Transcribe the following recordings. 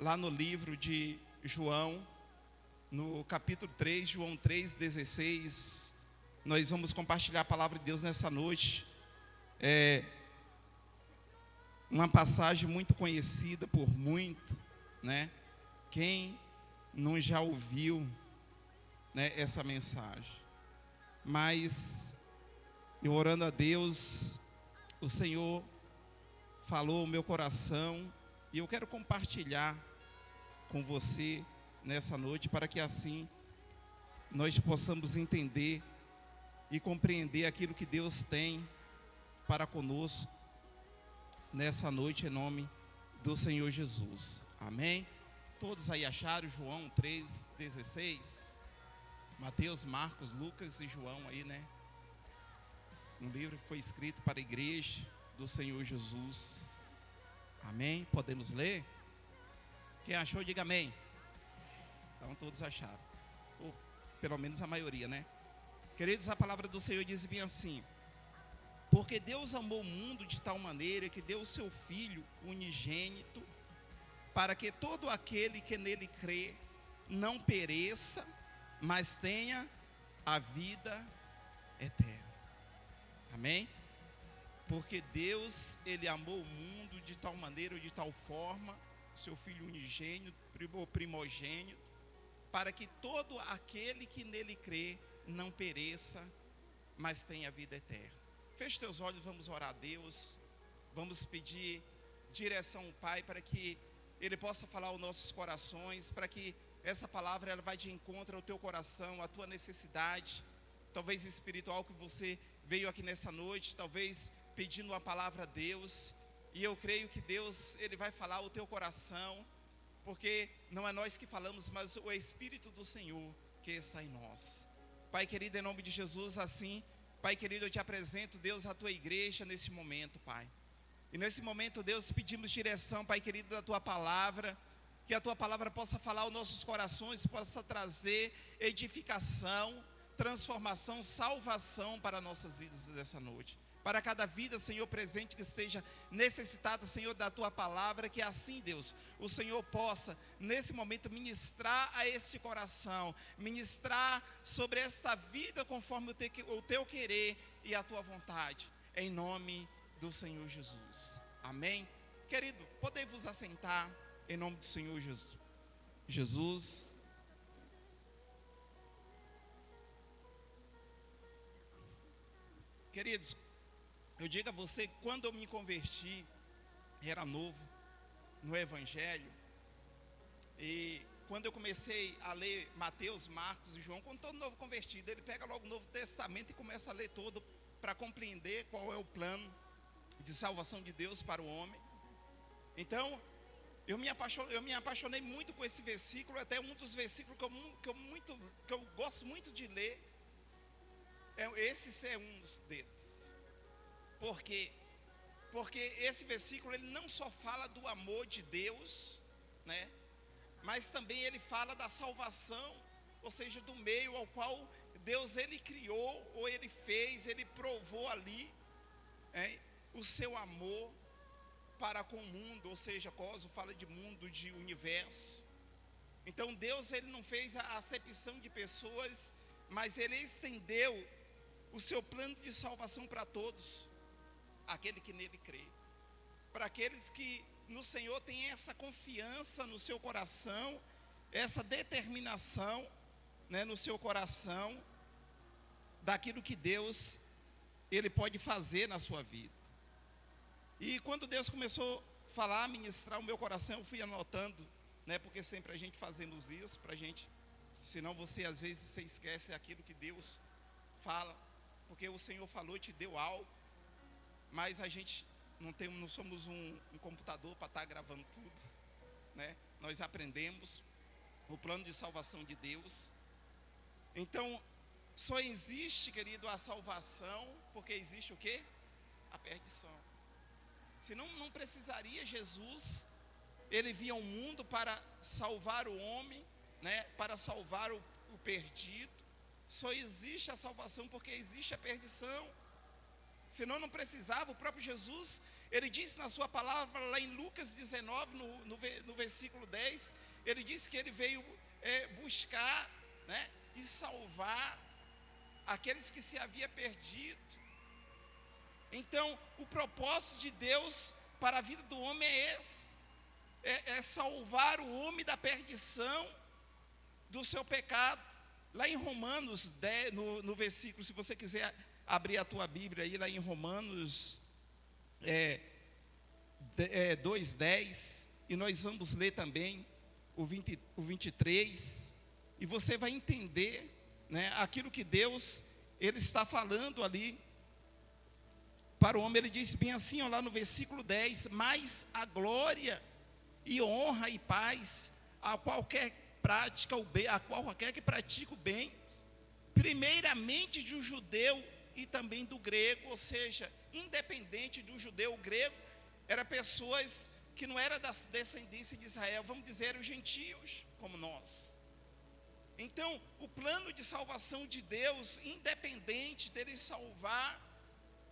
lá no livro de João, no capítulo 3, João 3,16. Nós vamos compartilhar a palavra de Deus nessa noite. É uma passagem muito conhecida por muito, né? Quem não já ouviu, né, essa mensagem? Mas eu orando a Deus, o Senhor falou o meu coração e eu quero compartilhar com você nessa noite, para que assim nós possamos entender e compreender aquilo que Deus tem para conosco nessa noite, em nome do Senhor Jesus. Amém? Todos aí acharam João 3,16? Mateus, Marcos, Lucas e João aí, né? Um livro que foi escrito para a igreja do Senhor Jesus. Amém? Podemos ler? Quem achou, diga amém. Então todos acharam, ou pelo menos a maioria, né? Queridos, a palavra do Senhor diz bem assim: porque Deus amou o mundo de tal maneira que deu o seu Filho unigênito, para que todo aquele que nele crê não pereça, mas tenha a vida eterna. Amém? Porque Deus, Ele amou o mundo de tal maneira ou de tal forma, seu Filho unigênito, primogênito, para que todo aquele que nele crê não pereça, mas tenha a vida eterna. Feche teus olhos, vamos orar a Deus, vamos pedir direção ao Pai, para que Ele possa falar aos nossos corações, para que essa palavra ela vai de encontro ao teu coração, à tua necessidade, talvez espiritual, que você veio aqui nessa noite, talvez pedindo uma palavra a Deus, e eu creio que Deus, Ele vai falar ao teu coração, porque não é nós que falamos, mas o Espírito do Senhor que está em nós. Pai querido, em nome de Jesus, assim, Pai querido, eu te apresento, Deus, a tua igreja nesse momento, Pai. E nesse momento, Deus, pedimos direção, Pai querido, da tua palavra, que a tua palavra possa falar aos nossos corações, possa trazer edificação, transformação, salvação para nossas vidas dessa noite. Para cada vida, Senhor, presente que seja necessitada, Senhor, da tua palavra, que assim, Deus, o Senhor possa, nesse momento, ministrar a este coração, ministrar sobre esta vida conforme o teu querer e a tua vontade, em nome do Senhor Jesus. Amém? Querido, podem vos assentar em nome do Senhor Jesus. Queridos, eu digo a você, quando eu me converti, era novo no Evangelho, e quando eu comecei a ler Mateus, Marcos e João, quando todo novo convertido, ele pega logo o Novo Testamento e começa a ler todo, para compreender qual é o plano de salvação de Deus para o homem. Então, eu me apaixonei muito com esse versículo, até um dos versículos que eu gosto muito de ler, esse é um deles. Por quê? Porque esse versículo, ele não só fala do amor de Deus, né? Mas também ele fala da salvação, ou seja, do meio ao qual Deus, ele criou, ou ele fez, ele provou ali, o seu amor para com o mundo, ou seja, Cosmo fala de mundo, de universo. Então Deus, ele não fez a acepção de pessoas, mas ele estendeu o seu plano de salvação para todos, aquele que nele crê, para aqueles que no Senhor têm essa confiança no seu coração, essa determinação, né, no seu coração, daquilo que Deus, ele pode fazer na sua vida. E quando Deus começou a falar, a ministrar o meu coração, eu fui anotando, né, porque sempre a gente fazemos isso, pra gente, senão você às vezes você esquece aquilo que Deus fala, porque o Senhor falou e te deu algo, mas a gente não somos um computador para estar gravando tudo, né? Nós aprendemos o plano de salvação de Deus. Então, só existe, querido, a salvação, porque existe o quê? A perdição. Senão não precisaria Jesus, ele vinha ao mundo para salvar o homem, né? Para salvar o perdido. Só existe a salvação porque existe a perdição. Senão não precisava, o próprio Jesus, Ele disse na sua palavra, lá em Lucas 19, no versículo 10, ele disse que ele veio buscar, né, e salvar aqueles que se havia perdido. Então, o propósito de Deus para a vida do homem é esse, é salvar o homem da perdição, do seu pecado. Lá em Romanos 10, no versículo, se você quiser abrir a tua Bíblia aí, lá em Romanos 2:10, e nós vamos ler também o 23, e você vai entender, né, aquilo que Deus ele está falando ali para o homem. Ele diz bem assim, ó, lá no versículo 10: mas a glória e honra e paz a qualquer que pratica o bem, primeiramente de um judeu e também do grego. Ou seja, independente do judeu, o grego era pessoas que não eram da descendência de Israel, vamos dizer, os gentios como nós. Então, o plano de salvação de Deus, independente dele salvar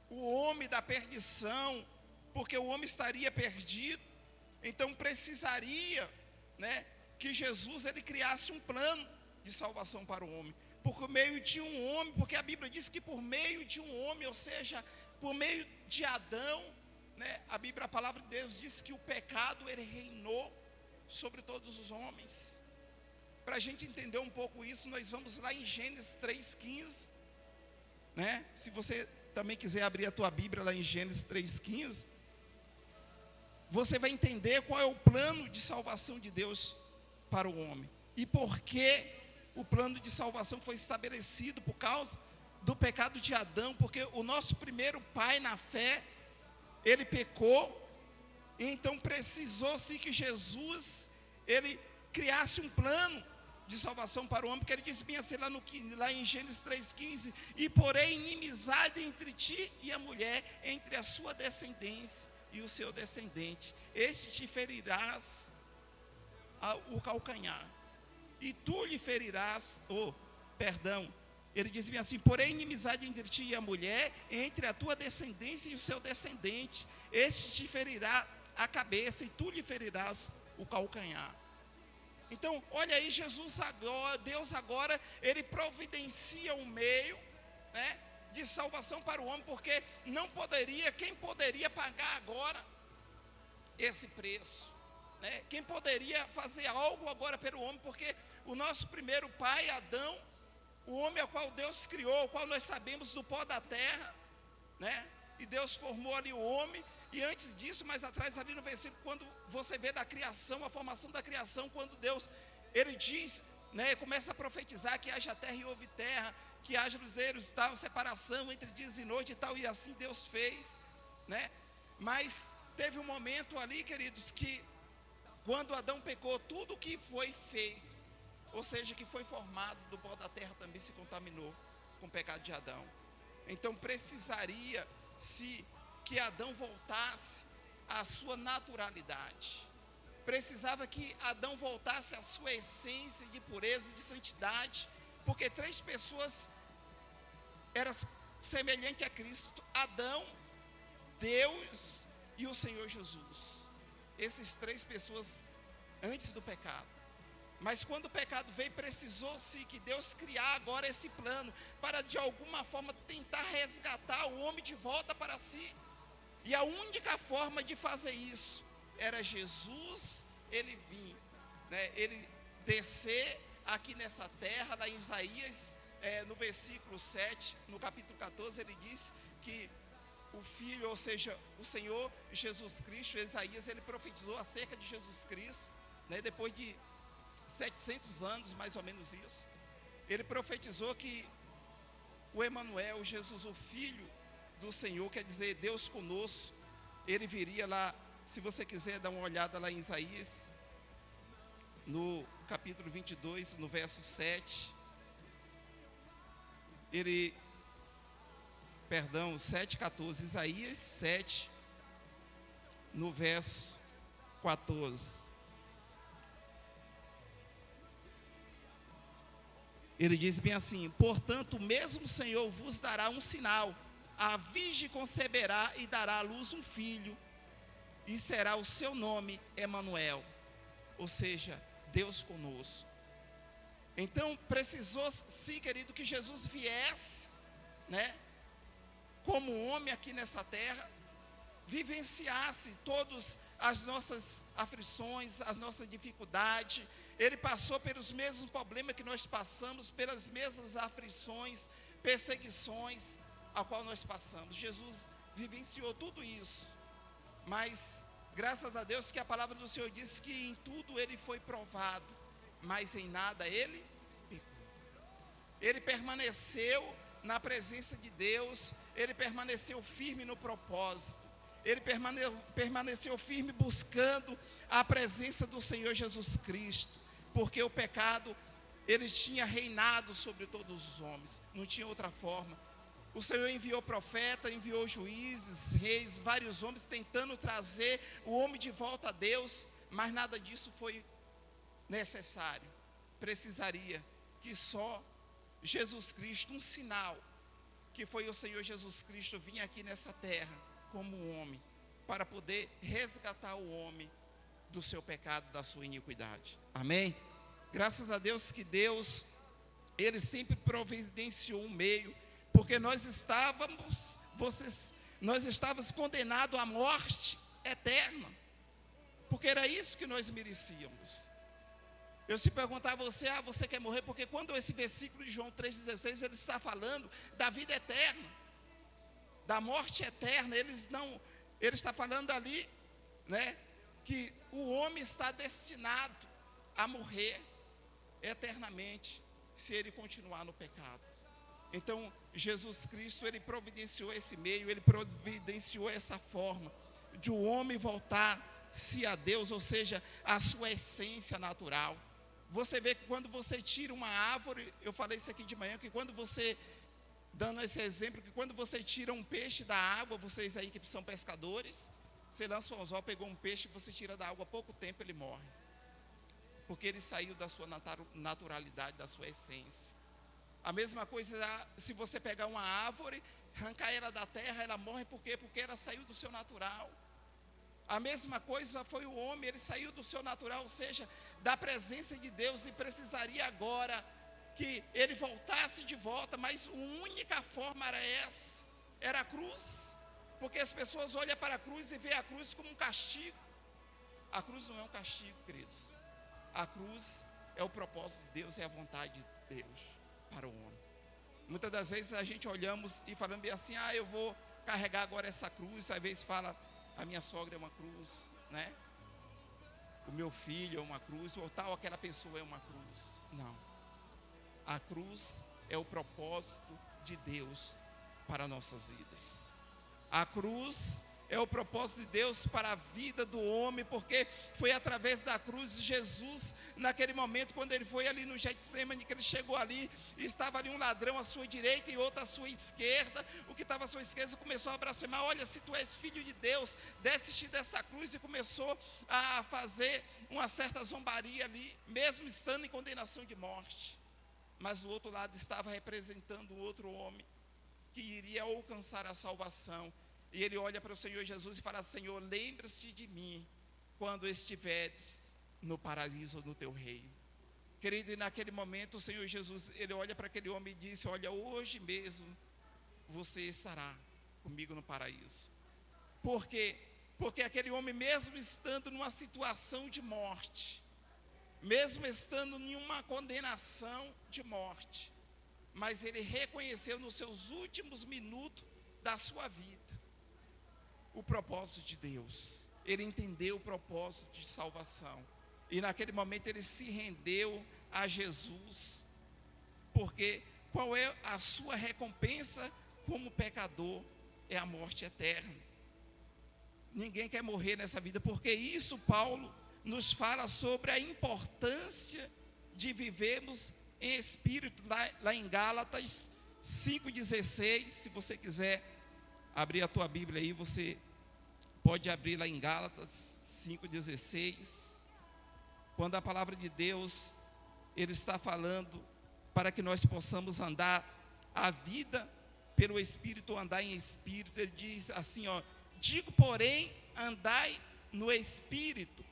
o homem da perdição, porque o homem estaria perdido, então precisaria, né, que Jesus ele criasse um plano de salvação para o homem, por meio de um homem, porque a Bíblia diz que por meio de um homem, ou seja, por meio de Adão, né, a palavra de Deus diz que o pecado ele reinou sobre todos os homens. Para a gente entender um pouco isso, nós vamos lá em Gênesis 3,15, né? Se você também quiser abrir a tua Bíblia lá em Gênesis 3,15, você vai entender qual é o plano de salvação de Deus para o homem, e por que o plano de salvação foi estabelecido por causa do pecado de Adão, porque o nosso primeiro pai na fé, ele pecou, então precisou-se que Jesus, ele criasse um plano de salvação para o homem, porque ele disse bem assim lá em Gênesis 3,15: e porém inimizade entre ti e a mulher, entre a sua descendência e o seu descendente, este te ferirás o calcanhar, e tu lhe ferirás, ele diz bem assim: porém inimizade entre ti e a mulher, entre a tua descendência e o seu descendente, este te ferirá a cabeça, e tu lhe ferirás o calcanhar. Então, olha aí, Deus agora, ele providencia um meio, né, de salvação para o homem, porque quem poderia pagar agora esse preço, né? Quem poderia fazer algo agora pelo homem, porque o nosso primeiro pai, Adão, o homem ao qual Deus criou, ao qual nós sabemos do pó da terra, né? E Deus formou ali o homem. E antes disso, mais atrás ali no versículo, quando você vê da criação, a formação da criação, quando Deus, ele diz, né, começa a profetizar que haja terra e houve terra, que haja luzeiros, tal, separação entre dias e noite e tal, e assim Deus fez, né? Mas teve um momento ali, queridos, que quando Adão pecou, tudo que foi feito, ou seja, que foi formado do pó da terra, também se contaminou com o pecado de Adão. Então precisaria que Adão voltasse à sua naturalidade, precisava que Adão voltasse à sua essência de pureza e de santidade, porque 3 pessoas eram semelhantes a Cristo: Adão, Deus e o Senhor Jesus. Essas 3 pessoas antes do pecado. Mas quando o pecado veio, precisou-se que Deus criar agora esse plano, para de alguma forma tentar resgatar o homem de volta para si. E a única forma de fazer isso era Jesus, ele vir, né, ele descer aqui nessa terra. Lá em Isaías, no versículo 7, no capítulo 14, ele diz que o Filho, ou seja, o Senhor Jesus Cristo, Isaías, ele profetizou acerca de Jesus Cristo, né, depois de 700 anos, mais ou menos isso. Ele profetizou que o Emanuel, Jesus, o Filho do Senhor, quer dizer, Deus conosco, ele viria lá. Se você quiser dar uma olhada lá em Isaías, no capítulo 22, no verso 7, 7,14, Isaías 7, no verso 14. Ele diz bem assim: portanto, o mesmo Senhor vos dará um sinal, a virgem conceberá e dará à luz um filho, e será o seu nome Emanuel, ou seja, Deus conosco. Então precisou, sim, querido, que Jesus viesse, né, como homem aqui nessa terra, vivenciasse todas as nossas aflições, as nossas dificuldades. Ele passou pelos mesmos problemas que nós passamos, pelas mesmas aflições, perseguições a qual nós passamos. Jesus vivenciou tudo isso, mas graças a Deus que a palavra do Senhor diz que em tudo ele foi provado, mas em nada ele pecou. Ele permaneceu na presença de Deus, ele permaneceu firme no propósito, ele permaneceu firme buscando a presença do Senhor Jesus Cristo, porque o pecado, ele tinha reinado sobre todos os homens, não tinha outra forma. O Senhor enviou profeta, enviou juízes, reis, vários homens tentando trazer o homem de volta a Deus, mas nada disso foi necessário. Precisaria que só Jesus Cristo, um sinal, que foi o Senhor Jesus Cristo, vinha aqui nessa terra como um homem, para poder resgatar o homem do seu pecado, da sua iniquidade. Amém? Graças a Deus que Deus, ele sempre providenciou um meio, porque nós estávamos condenados à morte eterna, porque era isso que nós merecíamos. Eu se perguntar a você, você quer morrer? Porque quando esse versículo de João 3,16, ele está falando da vida eterna, da morte eterna, ele está falando ali, né, que o homem está destinado a morrer eternamente, se ele continuar no pecado. Então, Jesus Cristo, ele providenciou esse meio, ele providenciou essa forma de o homem voltar-se a Deus, ou seja, a sua essência natural. Você vê que quando você tira uma árvore, eu falei isso aqui de manhã, que quando você, dando esse exemplo, que quando você tira um peixe da água, vocês aí que são pescadores, você lança um anzol, pegou um peixe, você tira da água, há pouco tempo ele morre, porque ele saiu da sua naturalidade, da sua essência. A mesma coisa, se você pegar uma árvore, arrancar ela da terra, ela morre, por quê? Porque ela saiu do seu natural. A mesma coisa foi o homem, ele saiu do seu natural, ou seja, da presença de Deus, e precisaria agora que ele voltasse de volta, mas a única forma era essa, era a cruz, porque as pessoas olham para a cruz e veem a cruz como um castigo. A cruz não é um castigo, queridos. A cruz é o propósito de Deus, é a vontade de Deus para o homem. Muitas das vezes a gente olhamos e falamos bem assim, eu vou carregar agora essa cruz, às vezes fala, a minha sogra é uma cruz, né? O meu filho é uma cruz, ou tal, aquela pessoa é uma cruz. Não. A cruz é o propósito de Deus para nossas vidas. A cruz é o propósito de Deus para a vida do homem, porque foi através da cruz de Jesus, naquele momento, quando ele foi ali no Getsemane, que ele chegou ali, e estava ali um ladrão à sua direita e outro à sua esquerda. O que estava à sua esquerda começou a blasfemar, olha, se tu és filho de Deus, desce-te dessa cruz, e começou a fazer uma certa zombaria ali, mesmo estando em condenação de morte. Mas do outro lado estava representando o outro homem, que iria alcançar a salvação. E ele olha para o Senhor Jesus e fala, Senhor, lembre-se de mim, quando estiveres no paraíso do teu reino. Querido, e naquele momento o Senhor Jesus, ele olha para aquele homem e disse, olha, hoje mesmo você estará comigo no paraíso. Por quê? Porque aquele homem, mesmo estando numa situação de morte, mesmo estando em uma condenação de morte, mas ele reconheceu nos seus últimos minutos da sua vida o propósito de Deus. Ele entendeu o propósito de salvação, e naquele momento ele se rendeu a Jesus, porque qual é a sua recompensa como pecador? É a morte eterna. Ninguém quer morrer nessa vida, porque isso Paulo nos fala sobre a importância de vivermos em espírito, lá em Gálatas 5,16, se você quiser abrir a tua Bíblia aí, você pode abrir lá em Gálatas 5,16, quando a palavra de Deus, ele está falando para que nós possamos andar a vida pelo Espírito, andar em Espírito. Ele diz assim, digo porém, andai no espírito,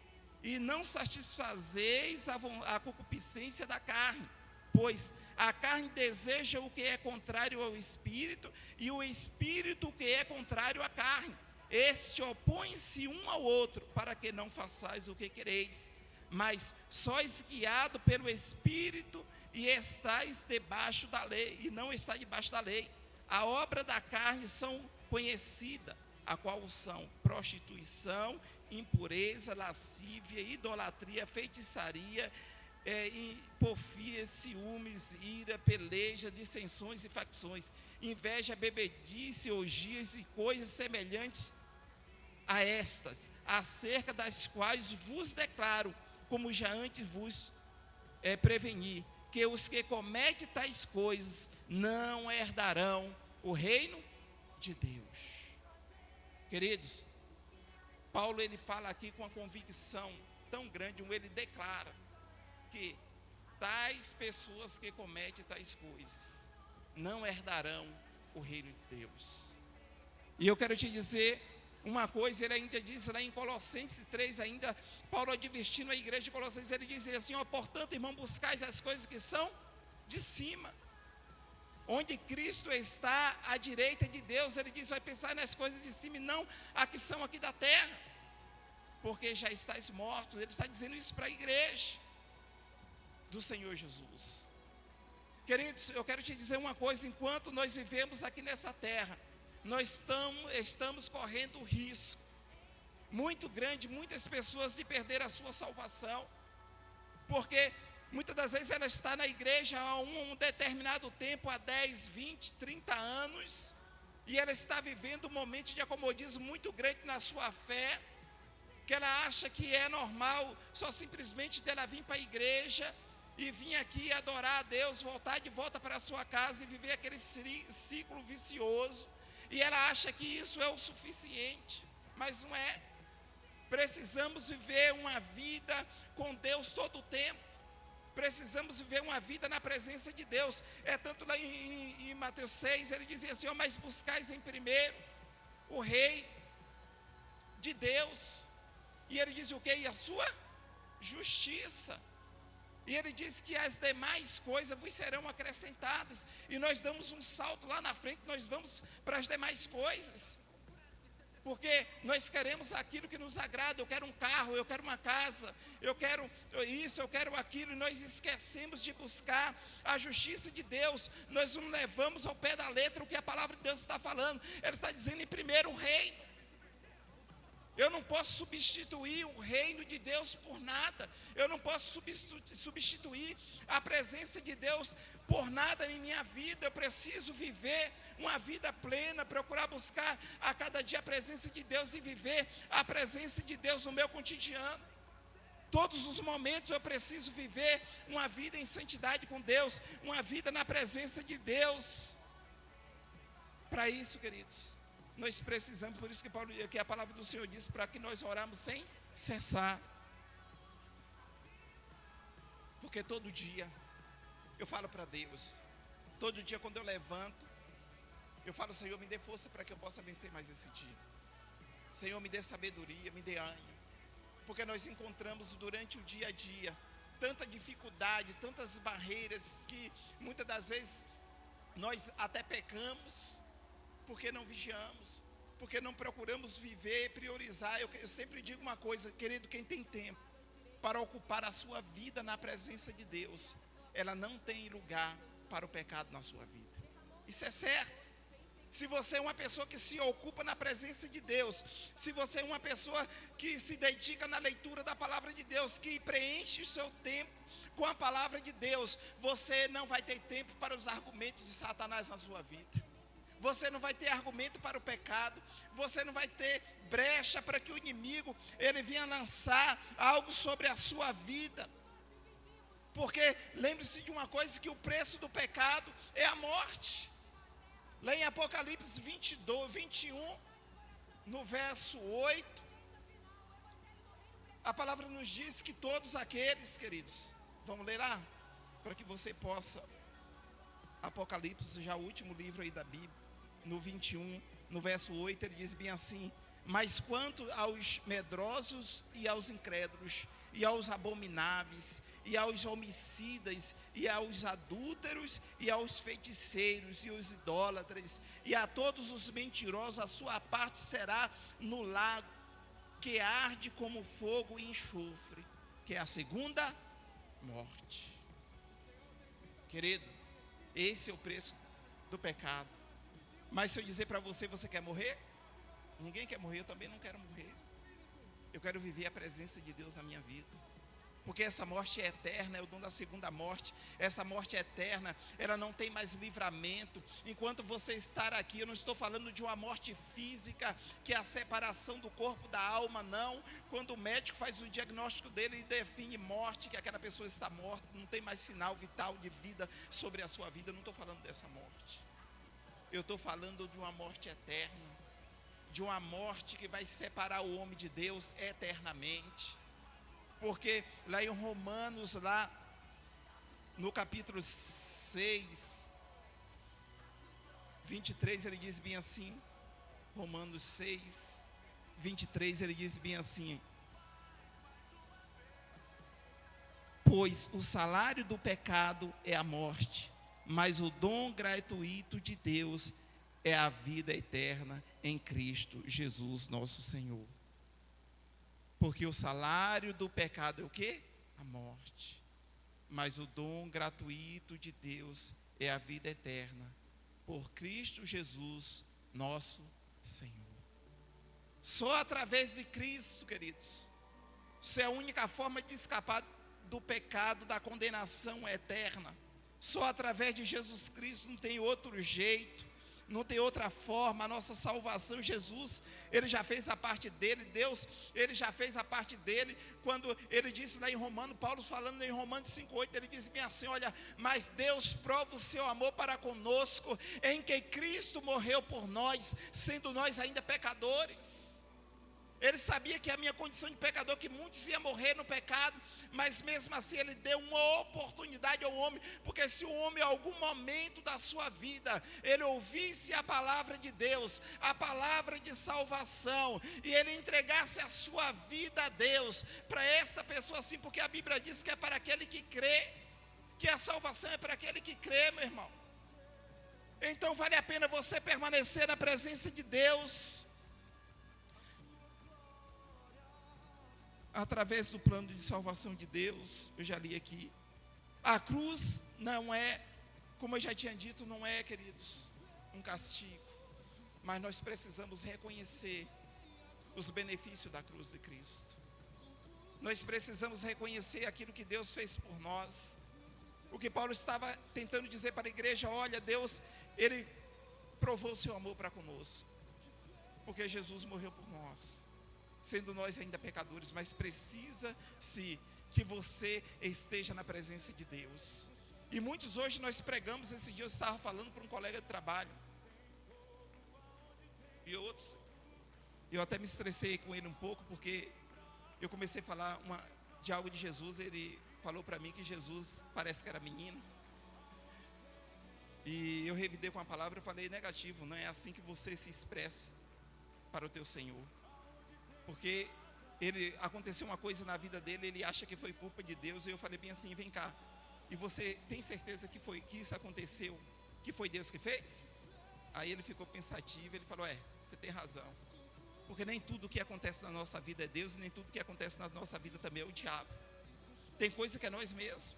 e não satisfazeis a concupiscência da carne, pois a carne deseja o que é contrário ao espírito, e o espírito o que é contrário à carne. Este opõe-se um ao outro, para que não façais o que quereis. Mas sois guiado pelo espírito, e estáis debaixo da lei, e não estáis debaixo da lei. A obra da carne são conhecida, a qual são prostituição, impureza, lascívia, idolatria, feitiçaria, porfia, ciúmes, ira, peleja, dissensões e facções, inveja, bebedice, orgias e coisas semelhantes a estas, acerca das quais vos declaro, como já antes vos preveni, que os que cometem tais coisas não herdarão o reino de Deus. Queridos, Paulo ele fala aqui com uma convicção tão grande, ele declara que tais pessoas que cometem tais coisas não herdarão o reino de Deus. E eu quero te dizer uma coisa, ele ainda diz lá em Colossenses 3, ainda, Paulo advertindo a igreja de Colossenses, ele diz assim, portanto, irmão, buscais as coisas que são de cima, onde Cristo está à direita de Deus. Ele diz, vai pensar nas coisas de cima e não a que são aqui da terra, porque já estáis mortos. Ele está dizendo isso para a igreja do Senhor Jesus. Queridos, eu quero te dizer uma coisa, enquanto nós vivemos aqui nessa terra, nós estamos correndo risco muito grande, muitas pessoas de perder a sua salvação, porque muitas das vezes ela está na igreja há um determinado tempo, há 10, 20, 30 anos, e ela está vivendo um momento de acomodismo muito grande na sua fé, que ela acha que é normal, só simplesmente dela vir para a igreja, e vir aqui adorar a Deus, voltar de volta para a sua casa, e viver aquele ciclo vicioso, e ela acha que isso é o suficiente, mas não é. Precisamos viver uma vida com Deus todo o tempo, precisamos viver uma vida na presença de Deus. Tanto lá em Mateus 6, ele dizia assim, mas buscais em primeiro o rei de Deus, e ele diz o quê? E a sua justiça. E ele diz que as demais coisas vos serão acrescentadas. E nós damos um salto lá na frente, nós vamos para as demais coisas. Porque nós queremos aquilo que nos agrada. Eu quero um carro, eu quero uma casa, eu quero isso, eu quero aquilo. E nós esquecemos de buscar a justiça de Deus. Nós não levamos ao pé da letra o que a palavra de Deus está falando. Ela está dizendo em primeiro o reino. Eu não posso substituir o reino de Deus por nada. Eu não posso substituir a presença de Deus por nada em minha vida. Eu preciso viver uma vida plena, procurar buscar a cada dia a presença de Deus e viver a presença de Deus no meu cotidiano. Todos os momentos eu preciso viver uma vida em santidade com Deus, uma vida na presença de Deus. Para isso, queridos, nós precisamos, por isso que a palavra do Senhor diz, para que nós oramos sem cessar. Porque todo dia, eu falo para Deus, todo dia quando eu levanto, eu falo, Senhor, me dê força para que eu possa vencer mais esse dia. Senhor, me dê sabedoria, me dê ânimo. Porque nós encontramos durante o dia a dia, tanta dificuldade, tantas barreiras, que muitas das vezes nós até pecamos, porque não vigiamos, porque não procuramos viver, priorizar. Eu sempre digo uma coisa, querido, quem tem tempo para ocupar a sua vida na presença de Deus, ela não tem lugar para o pecado na sua vida. Isso é certo. Se você é uma pessoa que se ocupa na presença de Deus, se você é uma pessoa que se dedica na leitura da palavra de Deus, que preenche o seu tempo com a palavra de Deus, você não vai ter tempo para os argumentos de Satanás na sua vida. Você não vai ter argumento para o pecado, você não vai ter brecha para que o inimigo ele venha lançar algo sobre a sua vida. Porque lembre-se de uma coisa, que o preço do pecado é a morte. Lá em Apocalipse 21, no verso 8, a palavra nos diz que todos aqueles, queridos, vamos ler lá, para que você possa, Apocalipse, já o último livro aí da Bíblia, no 21, no verso 8, ele diz bem assim, Mas quanto aos medrosos e aos incrédulos, e aos abomináveis, e aos homicidas, e aos adúlteros, e aos feiticeiros, e aos idólatras, e a todos os mentirosos, a sua parte será no lago, que arde como fogo e enxofre, que é a segunda morte. Querido, esse é o preço do pecado. Mas se eu dizer para você, você quer morrer? Ninguém quer morrer, eu também não quero morrer. Eu quero viver a presença de Deus na minha vida. Porque essa morte é eterna, é o dom da segunda morte. Essa morte é eterna, ela não tem mais livramento. Enquanto você estar aqui, eu não estou falando de uma morte física, que é a separação do corpo da alma, não. Quando o médico faz o diagnóstico dele e define morte, que aquela pessoa está morta, não tem mais sinal vital de vida sobre a sua vida. Eu não estou falando dessa morte. Eu estou falando de uma morte eterna, de uma morte que vai separar o homem de Deus eternamente. Porque lá em Romanos, lá no capítulo 6, 23, ele diz bem assim, Romanos 6, 23, ele diz bem assim: pois o salário do pecado é a morte, mas o dom gratuito de Deus é a vida eterna em Cristo Jesus nosso Senhor. Porque o salário do pecado é o quê? A morte. Mas o dom gratuito de Deus é a vida eterna, por Cristo Jesus nosso Senhor. Só através de Cristo, queridos, isso é a única forma de escapar do pecado, da condenação eterna. Só através de Jesus Cristo, não tem outro jeito. Não tem outra forma. A nossa salvação, Jesus, ele já fez a parte dele. Deus, ele já fez a parte dele. Quando ele disse lá em Romanos, Paulo falando em Romanos 5,8, ele disse bem assim: olha, mas Deus prova o seu amor para conosco, em que Cristo morreu por nós, sendo nós ainda pecadores. Ele sabia que a minha condição de pecador, que muitos iam morrer no pecado, mas mesmo assim ele deu uma oportunidade ao homem, porque se o homem em algum momento da sua vida, ele ouvisse a palavra de Deus, a palavra de salvação, e ele entregasse a sua vida a Deus, para essa pessoa assim, porque a Bíblia diz que é para aquele que crê, que a salvação é para aquele que crê, meu irmão. Então vale a pena você permanecer na presença de Deus, através do plano de salvação de Deus. Eu já li aqui, a cruz não é, como eu já tinha dito, não é, queridos, um castigo, mas nós precisamos reconhecer os benefícios da cruz de Cristo. Nós precisamos reconhecer aquilo que Deus fez por nós. O que Paulo estava tentando dizer para a igreja: olha, Deus, ele provou o seu amor para conosco, porque Jesus morreu por nós, sendo nós ainda pecadores, mas precisa-se que você esteja na presença de Deus. E muitos hoje nós pregamos, esse dia eu estava falando para um colega de trabalho, e outros, eu até me estressei com ele um pouco, porque eu comecei a falar de algo de Jesus, ele falou para mim que Jesus parece que era menino, e eu revidei com a palavra, eu falei: negativo, não é assim que você se expressa para o teu Senhor. Porque aconteceu uma coisa na vida dele, ele acha que foi culpa de Deus, e eu falei bem assim: vem cá, e você tem certeza que isso aconteceu, que foi Deus que fez? Aí ele ficou pensativo, ele falou: você tem razão, porque nem tudo que acontece na nossa vida é Deus, e nem tudo que acontece na nossa vida também é o diabo. Tem coisa que é nós mesmos,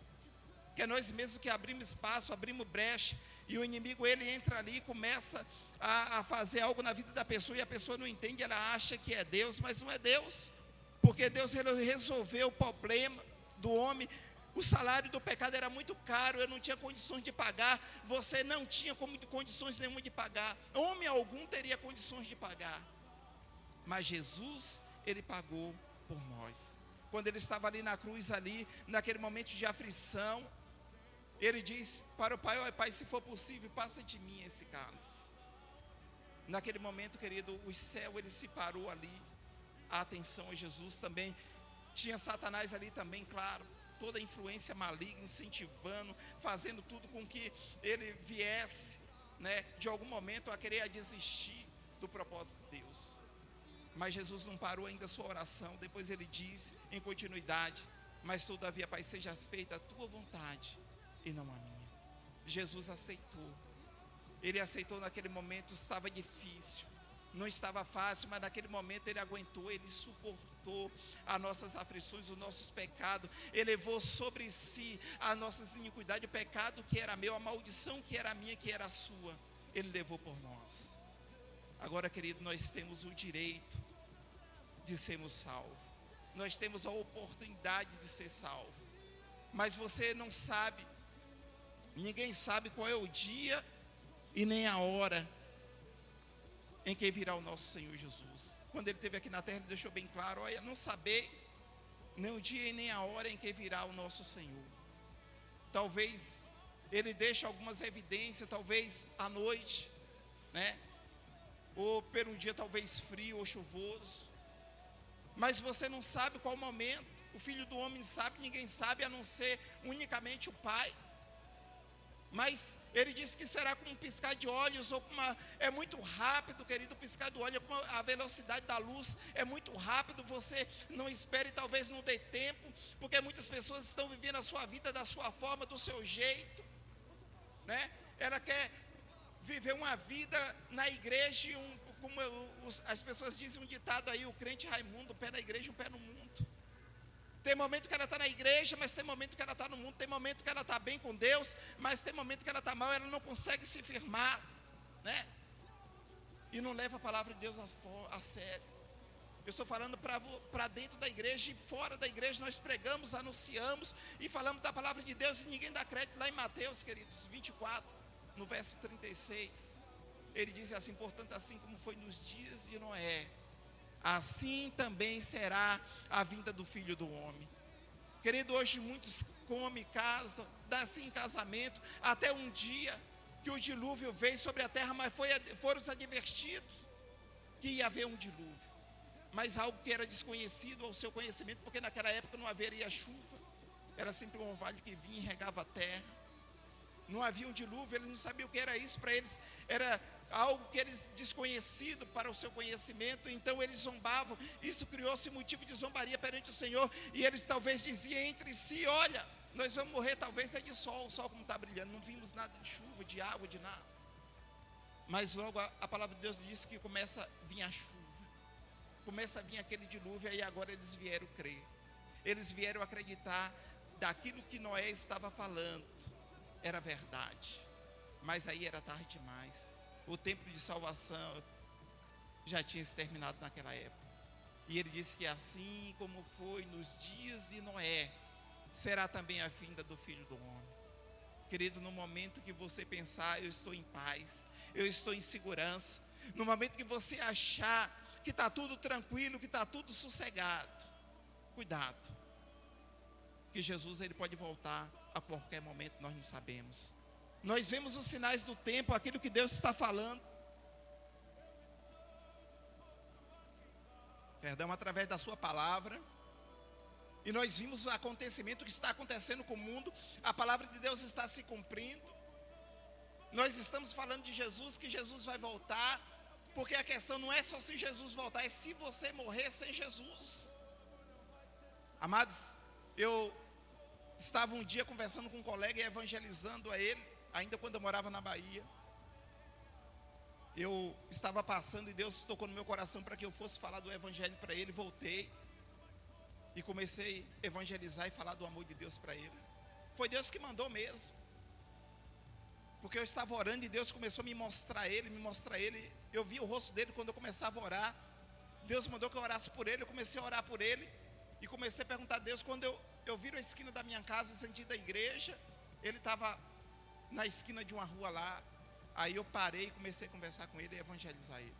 que abrimos espaço, abrimos brecha, e o inimigo, ele entra ali e começa a fazer algo na vida da pessoa, e a pessoa não entende, ela acha que é Deus, mas não é Deus, porque Deus, ele resolveu o problema do homem. O salário do pecado era muito caro, eu não tinha condições de pagar, você não tinha condições nenhuma de pagar, homem algum teria condições de pagar, mas Jesus, ele pagou por nós. Quando ele estava ali na cruz, ali, naquele momento de aflição, ele diz para o Pai: ó Pai, se for possível, passa de mim esse cálice. Naquele momento, querido, o céu, ele se parou ali, a atenção a Jesus. Também tinha Satanás ali também, claro, toda a influência maligna, incentivando, fazendo tudo com que ele viesse, de algum momento a querer desistir do propósito de Deus. Mas Jesus não parou ainda a sua oração. Depois ele disse, em continuidade: mas todavia, Pai, seja feita a tua vontade e não a minha. Jesus aceitou. Ele aceitou naquele momento. Estava difícil, não estava fácil, mas naquele momento ele aguentou, ele suportou as nossas aflições, os nossos pecados. Ele levou sobre si as nossas iniquidades, o pecado que era meu, a maldição que era minha, que era a sua, ele levou por nós. Agora, querido, nós temos o direito de sermos salvos. Nós temos a oportunidade de ser salvo. Mas você não sabe, ninguém sabe qual é o dia e nem a hora em que virá o nosso Senhor Jesus. Quando ele esteve aqui na terra, ele deixou bem claro: olha, não saber nem o dia e nem a hora em que virá o nosso Senhor. Talvez ele deixe algumas evidências, talvez à noite, né? Ou por um dia talvez frio ou chuvoso. Mas você não sabe qual momento. O Filho do Homem sabe, ninguém sabe, a não ser unicamente o Pai. Mas ele disse que será com um piscar de olhos, ou é muito rápido, querido, piscar de olho, a velocidade da luz é muito rápido. Você não espere, talvez não dê tempo, porque muitas pessoas estão vivendo a sua vida da sua forma, do seu jeito, né? Ela quer viver uma vida na igreja, como as pessoas dizem um ditado aí, o crente Raimundo, um pé na igreja, um pé no mundo. Tem momento que ela está na igreja, mas tem momento que ela está no mundo. Tem momento que ela está bem com Deus, mas tem momento que ela está mal, ela não consegue se firmar, né? E não leva a palavra de Deus a sério. Eu estou falando para dentro da igreja e fora da igreja. Nós pregamos, anunciamos e falamos da palavra de Deus, e ninguém dá crédito. Lá em Mateus, queridos, 24, no verso 36, ele diz assim: portanto, assim como foi nos dias de Noé, assim também será a vinda do Filho do Homem. Querido, hoje muitos comem, casam, dão-se em casamento, até um dia que o dilúvio veio sobre a terra, mas foram os advertidos que ia haver um dilúvio. Mas algo que era desconhecido ao seu conhecimento, porque naquela época não haveria chuva, era sempre um orvalho que vinha e regava a terra. Não havia um dilúvio, eles não sabiam o que era isso. Para eles era algo que eles desconhecido para o seu conhecimento. Então eles zombavam. Isso criou-se motivo de zombaria perante o Senhor. E eles talvez diziam entre si: olha, nós vamos morrer, talvez é de sol. O sol como está brilhando, não vimos nada de chuva, de água, de nada. Mas logo a palavra de Deus diz que começa a vir a chuva, começa a vir aquele dilúvio. E agora eles vieram crer, eles vieram acreditar daquilo que Noé estava falando era verdade. Mas aí era tarde demais. O tempo de salvação já tinha se terminado naquela época. E ele disse que assim como foi nos dias de Noé, será também a vinda do Filho do Homem. Querido, no momento que você pensar: eu estou em paz, eu estou em segurança, no momento que você achar que está tudo tranquilo, que está tudo sossegado, cuidado, que Jesus ele pode voltar a qualquer momento, nós não sabemos. Nós vemos os sinais do tempo, aquilo que Deus está falando, através da sua palavra. E nós vimos o acontecimento que está acontecendo com o mundo. A palavra de Deus está se cumprindo. Nós estamos falando de Jesus, que Jesus vai voltar, porque a questão não é só se Jesus voltar, é se você morrer sem Jesus. Amados, eu estava um dia conversando com um colega e evangelizando a ele, ainda quando eu morava na Bahia. Eu estava passando e Deus tocou no meu coração para que eu fosse falar do evangelho para ele. Voltei e comecei a evangelizar e falar do amor de Deus para ele. Foi Deus que mandou mesmo, porque eu estava orando e Deus começou a me mostrar ele. Eu vi o rosto dele quando eu começava a orar. Deus mandou que eu orasse por ele. Eu comecei a orar por ele e comecei a perguntar a Deus. Quando eu viro a esquina da minha casa, sentido da igreja, ele estava na esquina de uma rua lá. Aí eu parei e comecei a conversar com ele e evangelizar ele.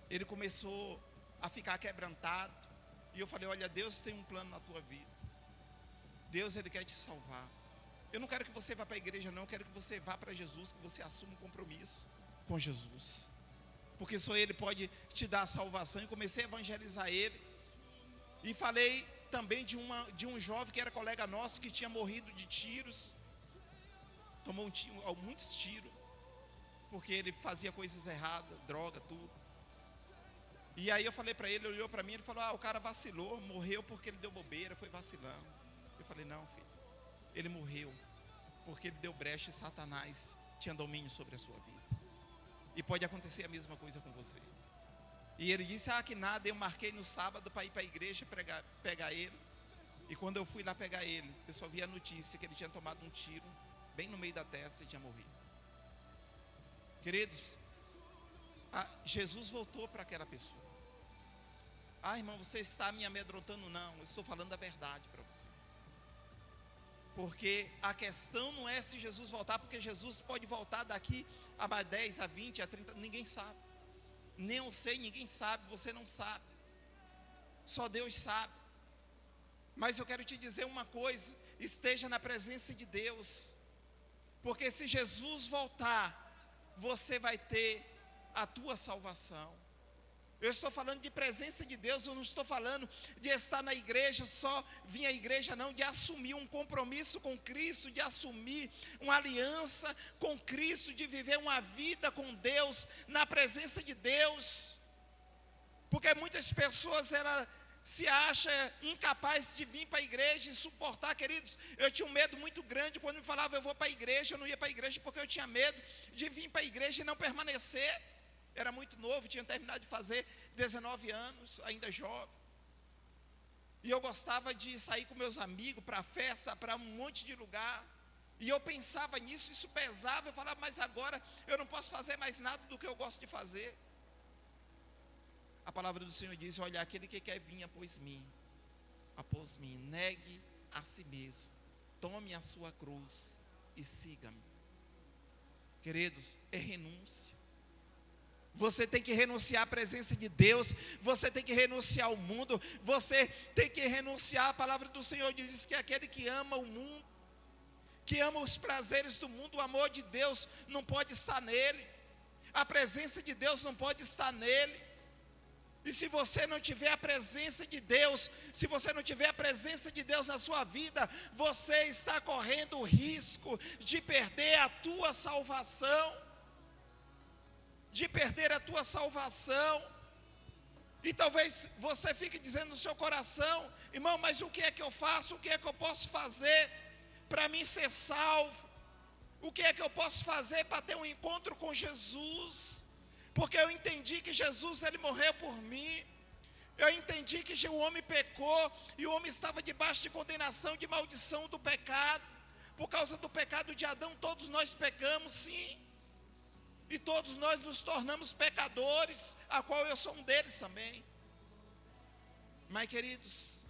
Ele começou a ficar quebrantado. E eu falei: olha, Deus tem um plano na tua vida. Deus, ele quer te salvar. Eu não quero que você vá para a igreja, não. Eu quero que você vá para Jesus, que você assuma um compromisso com Jesus, porque só Ele pode te dar a salvação. E comecei a evangelizar ele. E falei também de um jovem que era colega nosso, que tinha morrido de tiros. Tomou muitos tiros, porque ele fazia coisas erradas, droga, tudo. E aí eu falei para ele, ele olhou para mim, ele falou, o cara vacilou, morreu porque ele deu bobeira, foi vacilando. Eu falei, não, filho, ele morreu porque ele deu brecha e Satanás tinha domínio sobre a sua vida. E pode acontecer a mesma coisa com você. E ele disse, que nada, eu marquei no sábado para ir para a igreja pegar ele. E quando eu fui lá pegar ele, eu só vi a notícia que ele tinha tomado um tiro bem no meio da testa e tinha morrido. Queridos, Jesus voltou para aquela pessoa. Irmão, você está me amedrontando? Não, eu estou falando a verdade para você. Porque a questão não é se Jesus voltar, porque Jesus pode voltar daqui a 10, a 20, a 30, ninguém sabe. Nem eu sei, ninguém sabe, você não sabe. Só Deus sabe. Mas eu quero te dizer uma coisa, esteja na presença de Deus. Porque se Jesus voltar, você vai ter a tua salvação. Eu estou falando de presença de Deus, eu não estou falando de estar na igreja, só vir à igreja não, de assumir um compromisso com Cristo, de assumir uma aliança com Cristo, de viver uma vida com Deus, na presença de Deus. Porque muitas pessoas, se acham incapazes de vir para a igreja e suportar, queridos. Eu tinha um medo muito grande quando me falava, eu vou para a igreja, eu não ia para a igreja porque eu tinha medo de vir para a igreja e não permanecer. Era muito novo, tinha terminado de fazer 19 anos, ainda jovem. E eu gostava de sair com meus amigos para festa, para um monte de lugar. E eu pensava nisso, isso pesava. Eu falava, mas agora eu não posso fazer mais nada do que eu gosto de fazer. A palavra do Senhor diz, olha, aquele que quer vir após mim, negue a si mesmo, tome a sua cruz e siga-me. Queridos, é renúncia. Você tem que renunciar à presença de Deus, você tem que renunciar ao mundo, você tem que renunciar. A palavra do Senhor diz que aquele que ama o mundo, que ama os prazeres do mundo, o amor de Deus não pode estar nele, a presença de Deus não pode estar nele. E se você não tiver a presença de Deus, se você não tiver a presença de Deus na sua vida, você está correndo o risco de perder a tua salvação. De perder a tua salvação. E talvez você fique dizendo no seu coração, irmão, mas o que é que eu faço? O que é que eu posso fazer para mim ser salvo? O que é que eu posso fazer para ter um encontro com Jesus? Porque eu entendi que Jesus, ele morreu por mim. Eu entendi que o homem pecou e o homem estava debaixo de condenação, de maldição do pecado. Por causa do pecado de Adão, todos nós pecamos, sim. E todos nós nos tornamos pecadores, a qual eu sou um deles também. Mas, queridos,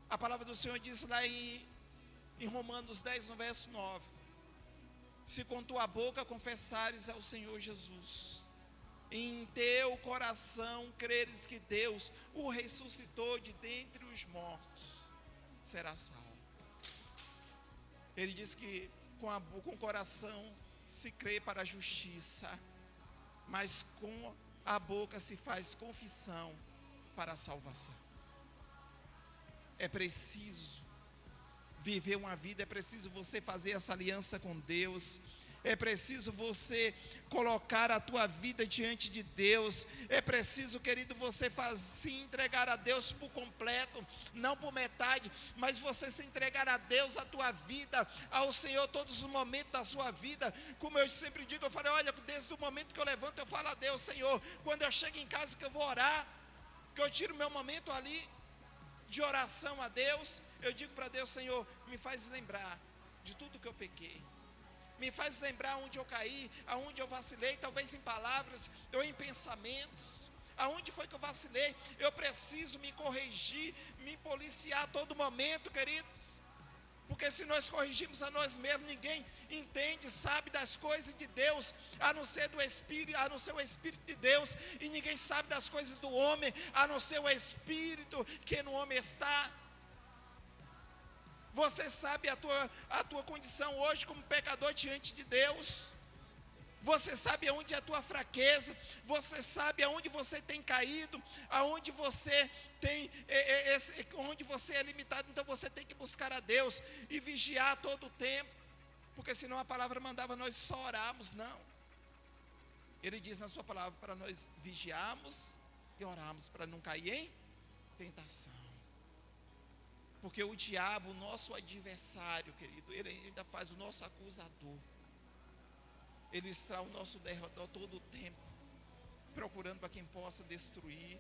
a palavra do Senhor diz lá em Romanos 10, no verso 9: se com tua boca confessares ao Senhor Jesus, e em teu coração creres que Deus o ressuscitou de dentre os mortos, serás salvo. Ele diz que com o coração se crê para a justiça, mas com a boca se faz confissão para a salvação. É preciso viver uma vida, é preciso você fazer essa aliança com Deus, é preciso você colocar a tua vida diante de Deus, é preciso, querido, você se entregar a Deus por completo, não por metade, mas você se entregar a Deus, a tua vida, ao Senhor, todos os momentos da sua vida. Como eu sempre digo, eu falei, olha, desde o momento que eu levanto, eu falo a Deus, Senhor, quando eu chego em casa que eu vou orar, que eu tiro meu momento ali, de oração a Deus, eu digo para Deus, Senhor, me faz lembrar de tudo que eu pequei. Me faz lembrar onde eu caí, aonde eu vacilei, talvez em palavras ou em pensamentos. Aonde foi que eu vacilei? Eu preciso me corrigir, me policiar a todo momento, queridos. Porque se nós corrigimos a nós mesmos, ninguém entende, sabe das coisas de Deus, a não ser do Espírito, a não ser o Espírito de Deus. E ninguém sabe das coisas do homem, a não ser o Espírito que no homem está. Você sabe a tua condição hoje como pecador diante de Deus. Você sabe aonde é a tua fraqueza. Você sabe aonde você tem caído, aonde você tem, onde você é limitado. Então você tem que buscar a Deus e vigiar todo o tempo. Porque senão a palavra mandava nós só orarmos, não. Ele diz na sua palavra para nós vigiarmos e orarmos para não cair em tentação. Porque o diabo, o nosso adversário, querido, ele ainda faz o nosso acusador. Ele está ao nosso derredor todo o tempo, procurando a quem possa destruir,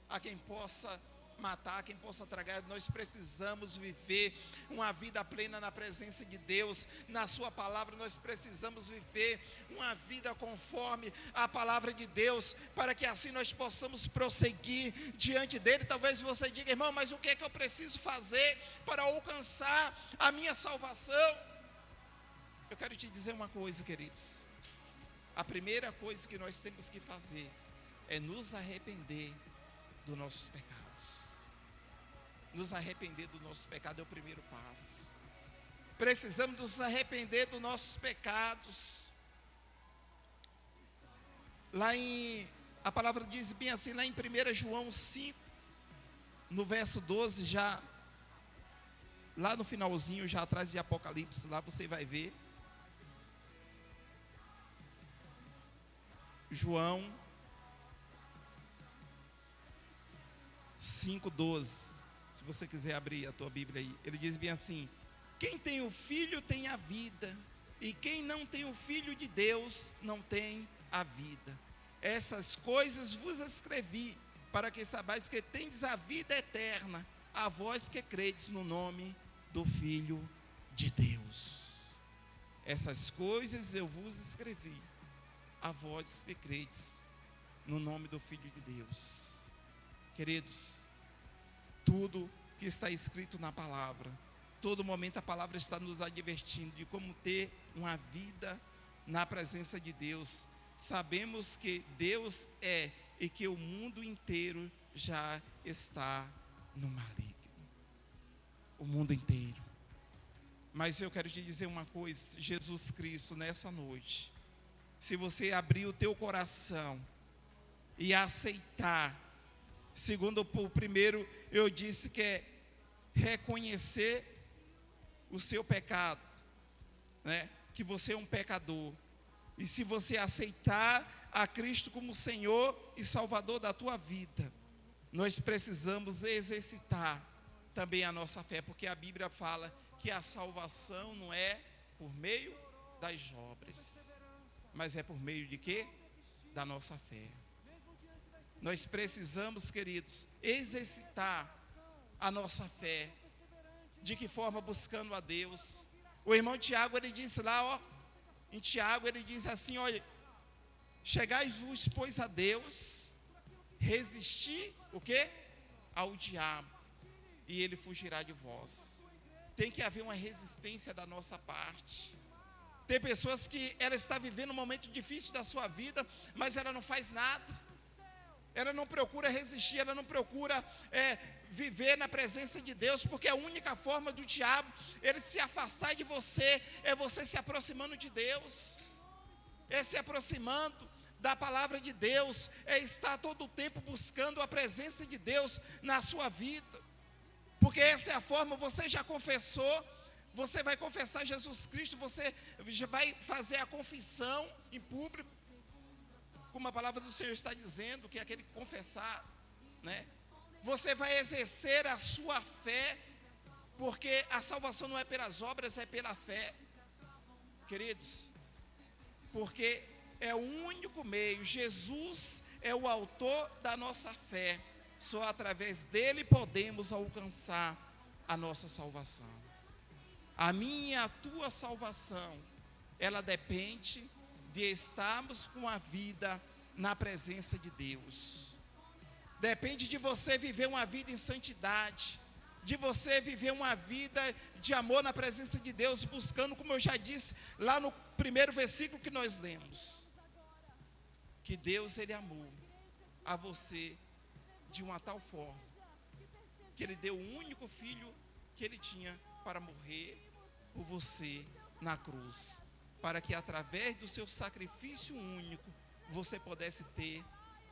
a quem possa matar, a quem possa tragar. Nós precisamos viver uma vida plena na presença de Deus, na sua palavra. Nós precisamos viver uma vida conforme a palavra de Deus, para que assim nós possamos prosseguir diante dele. Talvez você diga: irmão, mas o que é que eu preciso fazer para alcançar a minha salvação? Eu quero te dizer uma coisa, queridos. A primeira coisa que nós temos que fazer é nos arrepender dos nossos pecados. Nos arrepender do nosso pecado é o primeiro passo. Precisamos nos arrepender dos nossos pecados. A palavra diz bem assim, lá em 1 João 5, no verso 12, já, lá no finalzinho, já atrás de Apocalipse, lá você vai ver. João 5,12. Se você quiser abrir a tua Bíblia aí, ele diz bem assim: quem tem o Filho tem a vida, e quem não tem o Filho de Deus não tem a vida. Essas coisas vos escrevi, para que saibais que tendes a vida eterna, a vós que credes no nome do Filho de Deus. Essas coisas eu vos escrevi, a vós que credes no nome do Filho de Deus. Queridos, tudo que está escrito na palavra, todo momento a palavra está nos advertindo de como ter uma vida na presença de Deus. Sabemos que Deus é e que o mundo inteiro já está no maligno. O mundo inteiro. Mas eu quero te dizer uma coisa: Jesus Cristo, nessa noite, se você abrir o teu coração e aceitar, segundo o primeiro eu disse que é reconhecer o seu pecado, né? Que você é um pecador. E se você aceitar a Cristo como Senhor e Salvador da tua vida, nós precisamos exercitar também a nossa fé, porque a Bíblia fala que a salvação não é por meio das obras, mas é por meio de quê? Da nossa fé. Nós precisamos, queridos, exercitar a nossa fé. De que forma? Buscando a Deus. O irmão Tiago, ele disse lá, em Tiago ele diz assim, olha: chegai-vos, pois, a Deus, resistir, o quê? Ao diabo, e ele fugirá de vós. Tem que haver uma resistência da nossa parte. Tem pessoas que ela está vivendo um momento difícil da sua vida, mas ela não faz nada. Ela não procura resistir, ela não procura viver na presença de Deus, porque a única forma do diabo ele se afastar de você é você se aproximando de Deus, é se aproximando da palavra de Deus, é estar todo o tempo buscando a presença de Deus na sua vida, porque essa é a forma. Você já confessou, você vai confessar Jesus Cristo, você já vai fazer a confissão em público, como a palavra do Senhor está dizendo, que é aquele que confessar, né? Você vai exercer a sua fé, porque a salvação não é pelas obras, é pela fé, queridos, porque é o único meio. Jesus é o autor da nossa fé, só através dele podemos alcançar a nossa salvação. A minha e a tua salvação, ela depende de estarmos com a vida na presença de Deus. Depende de você viver uma vida em santidade, de você viver uma vida de amor na presença de Deus, buscando, como eu já disse lá no primeiro versículo que nós lemos, que Deus, ele amou a você de uma tal forma, que ele deu o único filho que ele tinha para morrer por você na cruz, para que através do seu sacrifício único, você pudesse ter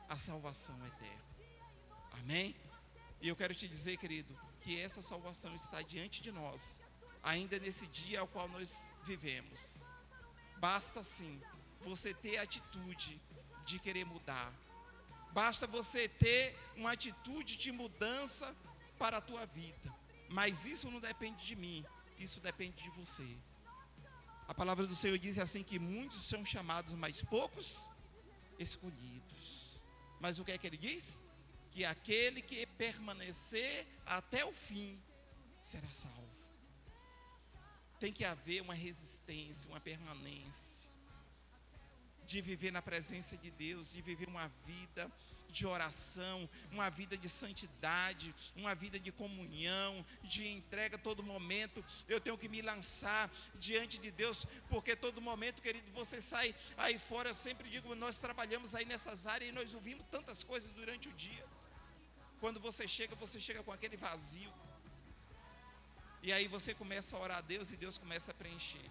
a salvação eterna. Amém? E eu quero te dizer, querido, que essa salvação está diante de nós, ainda nesse dia ao qual nós vivemos. Basta sim você ter a atitude de querer mudar, Basta você ter uma atitude de mudança para a tua vida. Mas isso não depende de mim, isso depende de você. A palavra do Senhor diz assim que muitos são chamados, mas poucos escolhidos. Mas o que é que ele diz? Que aquele que permanecer até o fim será salvo. Tem que haver uma resistência, uma permanência de viver na presença de Deus, de viver uma vida de oração, uma vida de santidade, uma vida de comunhão, de entrega a todo momento. Eu tenho que me lançar diante de Deus, porque todo momento, querido, você sai aí fora. Eu sempre digo, nós trabalhamos aí nessas áreas e nós ouvimos tantas coisas durante o dia. Quando você chega com aquele vazio. E aí você começa a orar a Deus e Deus começa a preencher.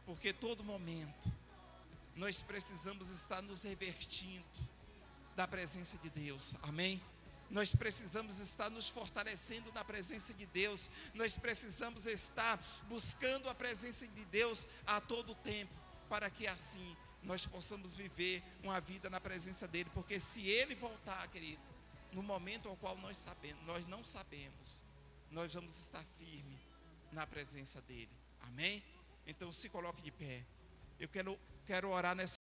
Porque todo momento nós precisamos estar nos revertindo da presença de Deus, amém? Nós precisamos estar nos fortalecendo na presença de Deus. Nós precisamos estar buscando a presença de Deus a todo tempo, para que assim nós possamos viver uma vida na presença dEle. Porque se Ele voltar, querido, no momento ao qual nós não sabemos, nós vamos estar firmes na presença dEle, amém? Então se coloque de pé. Eu quero orar nessa